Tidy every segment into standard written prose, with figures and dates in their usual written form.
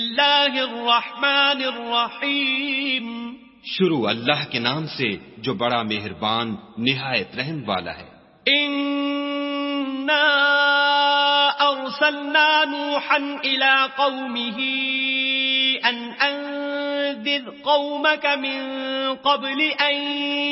اللہ الرحمن الرحیم شروع اللہ کے نام سے جو بڑا مہربان نہایت رحم والا ہے. انا ارسلنا نوحا الى قومه ان انذر قومك من قبل ان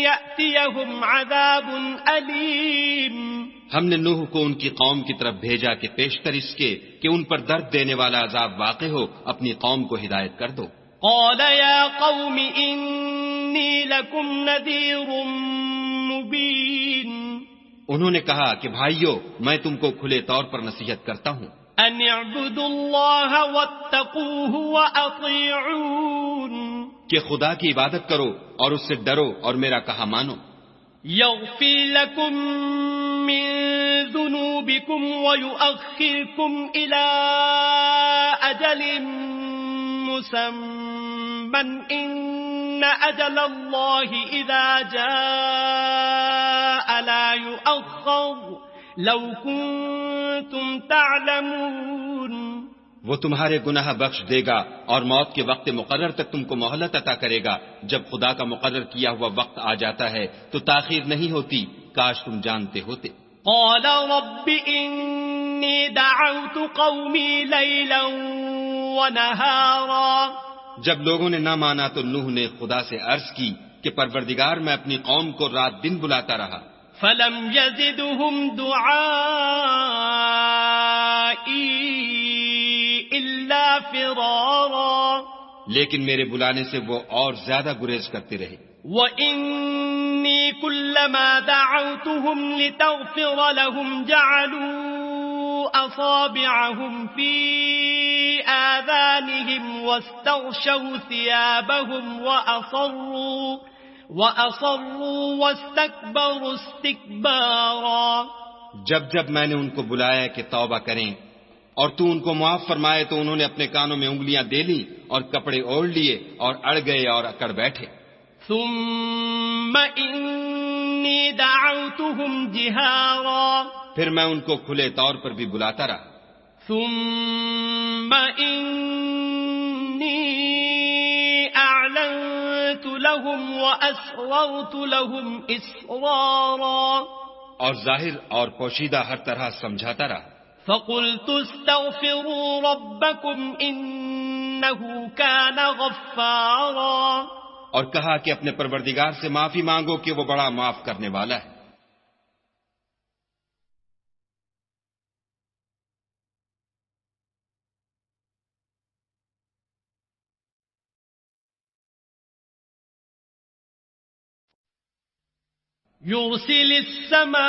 يأتيهم عذاب الیم. ہم نے نوح کو ان کی قوم کی طرف بھیجا کہ پیشتر اس کے کہ ان پر درد دینے والا عذاب واقع ہو اپنی قوم کو ہدایت کر دو. قال يا قوم انی لکم نذیر مبین. انہوں نے کہا کہ بھائیو میں تم کو کھلے طور پر نصیحت کرتا ہوں ان اعبدوا اللہ واتقوہ واطیعون. کہ خدا کی عبادت کرو اور اس سے ڈرو اور میرا کہا مانو. یغفر لکم من ذنوبکم ویؤخرکم الى اجل مسمى ان اجل اللہ اذا جاء لا یؤخر لو کنتم تعلمون. وہ تمہارے گناہ بخش دے گا اور موت کے وقت مقرر تک تم کو مہلت عطا کرے گا. جب خدا کا مقرر کیا ہوا وقت آ جاتا ہے تو تاخیر نہیں ہوتی، کاش تم جانتے ہوتے. قال رب انی دعوت قومی لیلا ونہارا. جب لوگوں نے نہ مانا تو نوح نے خدا سے عرض کی کہ پروردگار میں اپنی قوم کو رات دن بلاتا رہا. فلم يزدهم دعائی الا فرارا. لیکن میرے بلانے سے وہ اور زیادہ گریز کرتے رہے. وَإِنِّي كُلَّمَا دَعَوْتُهُمْ لِتَغْفِرَ لَهُمْ جَعَلُوا أَصَابِعَهُمْ فِي آذَانِهِمْ وَاسْتَغْشَوْا ثِيَابَهُمْ وَأَصَرُّوا وَاسْتَكْبَرُوا اسْتِكْبَارًا. جب میں نے ان کو بلایا کہ توبہ کریں اور تو ان کو معاف فرمائے تو انہوں نے اپنے کانوں میں انگلیاں دے لی اور کپڑے اوڑھ لیے اور اڑ گئے اور اکڑ بیٹھے. ثم انی دعوتهم جہارا. پھر میں ان کو کھلے طور پر بھی بلاتا رہا. ثم انی اعلنت لهم واسررت لهم اسرارا. اور ظاہر اور پوشیدہ ہر طرح سمجھاتا رہا. فقلت استغفروا ربكم انه كان غفارا. اور کہا کہ اپنے پروردگار سے معافی مانگو کہ وہ بڑا معاف کرنے والا ہے. يرسل السماء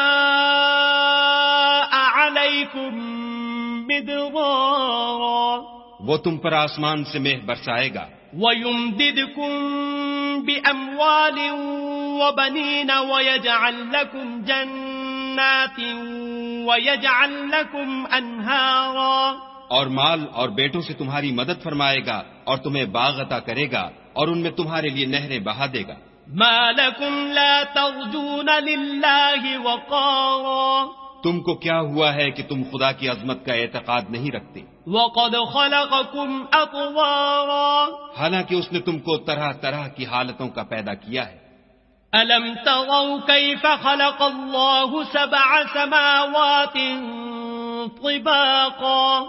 عليكم مدرارا. وہ تم پر آسمان سے مہ برسائے گا. وَيُمْدِدْكُمْ بِأَمْوَالٍ وَبَنِينَ وَيَجْعَلْ لَكُمْ جَنَّاتٍ وَيَجْعَلْ لَكُمْ أَنْهَارًا. اور مال اور بیٹوں سے تمہاری مدد فرمائے گا اور تمہیں باغ عطا کرے گا اور ان میں تمہارے لیے نہریں بہا دے گا. مَا لَكُمْ لَا تَرْجُونَ لِلَّهِ وَقَارًا. تم کو کیا ہوا ہے کہ تم خدا کی عظمت کا اعتقاد نہیں رکھتے. وَقَدْ خَلَقَكُمْ أَطْوَارًا. حالانکہ اس نے تم کو طرح طرح کی حالتوں کا پیدا کیا ہے. أَلَمْ تَرَوْا كَيْفَ خَلَقَ اللَّهُ سَبْعَ سَمَاوَاتٍ طِبَاقًا.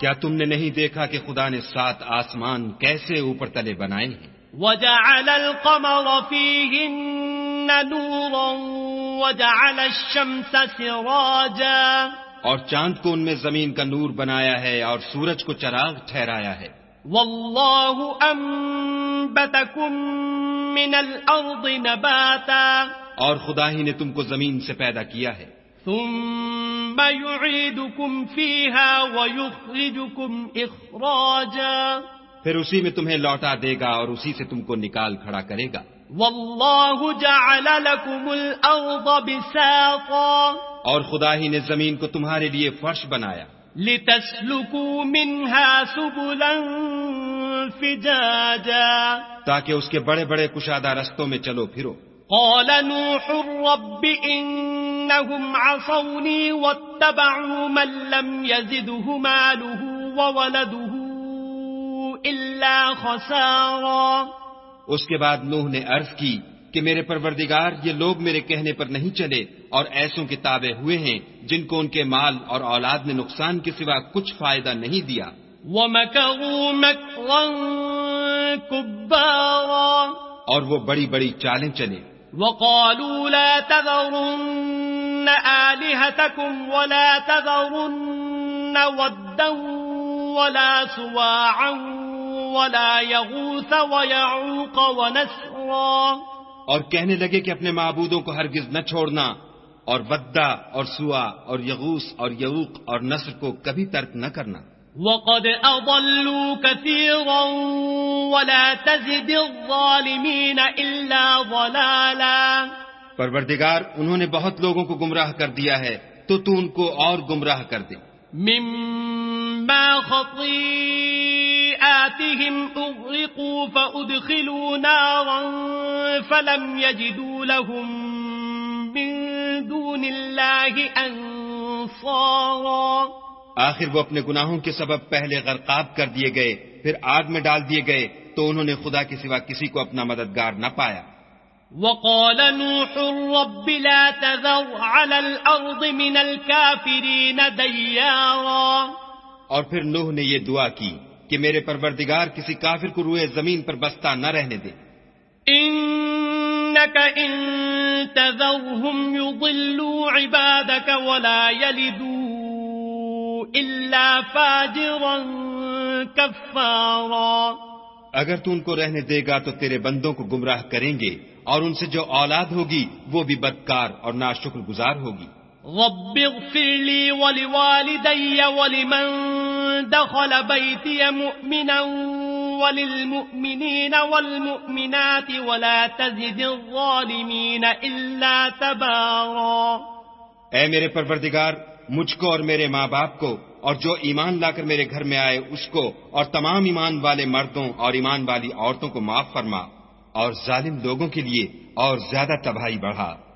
کیا تم نے نہیں دیکھا کہ خدا نے 7 آسمان کیسے اوپر تلے بنائے ہیں. وَجَعَلَ الْقَمَرَ فِيهِنَّ نُورًا وَجَعَلَ الشَّمْسَ سِرَاجًا. اور چاند کو ان میں زمین کا نور بنایا ہے اور سورج کو چراغ ٹھہرایا ہے. وَاللَّهُ أَنبَتَكُم مِّنَ الْأَرْضِ نَبَاتًا. اور خدا ہی نے تم کو زمین سے پیدا کیا ہے. ثُمَّ يُعِيدُكُمْ فِيهَا وَيُخْرِجُكُمْ إِخْرَاجًا. پھر اسی میں تمہیں لوٹا دے گا اور اسی سے تم کو نکال کھڑا کرے گا. وَاللَّهُ جَعَلَ لَكُمُ الْأَرْضَ بِسَاطًا. اور خدا ہی نے زمین کو تمہارے لیے فرش بنایا. لِتَسْلُكُوا مِنْهَا سُبُلًا فِجَاجًا. تاکہ اس کے بڑے بڑے کشادہ رستوں میں چلو پھرو. قال نوح رب إنهم عصوني واتبعوا من لم يزده ماله وولده إلا خسارا. اس کے بعد نوح نے عرض کی کہ میرے پروردگار یہ لوگ میرے کہنے پر نہیں چلے اور ایسوں کے تابع ہوئے ہیں جن کو ان کے مال اور اولاد نے نقصان کے سوا کچھ فائدہ نہیں دیا. وَمَكَرُوا مَكْرًا كُبَّارًا. اور وہ بڑی بڑی چالیں چلے. وَقَالُوا لَا تَذَرُنَّ آلِهَتَكُمْ وَلَا تَذَرُنَّ وَدًّا وَلَا سُوَاعًا وَلَا يَغُوثَ وَيَعُوقَ وَنَسْرًا. اور کہنے لگے کہ اپنے معبودوں کو ہرگز نہ چھوڑنا اور ودّا اور سوا اور یغوث اور یعوق اور نصر کو کبھی ترک نہ کرنا. وَقَدْ أَضَلُّوا كَثِيرًا وَلَا تَزِدِ الظَّالِمِينَ إِلَّا ضَلَالًا. پروردگار انہوں نے بہت لوگوں کو گمراہ کر دیا ہے تو تو ان کو اور گمراہ کر دے. مِّمَّا خَطِيئَاتِهِمْ أُغْرِقُوا فَأُدْخِلُوا نَارًا فَلَمْ يَجِدُوا لَهُم مِّن دُونِ اللَّهِ أَنصَارًا. آخر وہ اپنے گناہوں کے سبب پہلے غرقاب کر دیے گئے پھر آگ میں ڈال دیے گئے تو انہوں نے خدا کے سوا کسی کو اپنا مددگار نہ پایا. وَقَالَ نُوحٌ رَبِّ لَا تَذَرْ عَلَى الْأَرْضِ مِنَ الْكَافِرِينَ دَيَّارًا. اور پھر نوح نے یہ دعا کی کہ میرے پروردگار کسی کافر کو روئے زمین پر بستہ نہ رہنے دے. إِنَّكَ إِن تَذَرْهُمْ يُضِلُّوا عِبَادَكَ وَلَا يَلِدُوا إِلَّا فَاجِرًا كَفَّارًا. اگر تو ان کو رہنے دے گا تو تیرے بندوں کو گمراہ کریں گے اور ان سے جو اولاد ہوگی وہ بھی بدکار اور ناشکر گزار ہوگی. رب اغفر لي ولوالدي ولمن دخل بيتي مؤمنا وللمؤمنين والمؤمنات ولا تزد الظالمين إلا تبارا. اے میرے پروردگار مجھ کو اور میرے ماں باپ کو اور جو ایمان لا کر میرے گھر میں آئے اس کو اور تمام ایمان والے مردوں اور ایمان والی عورتوں کو معاف فرما اور ظالم لوگوں کے لیے اور زیادہ تباہی بڑھا.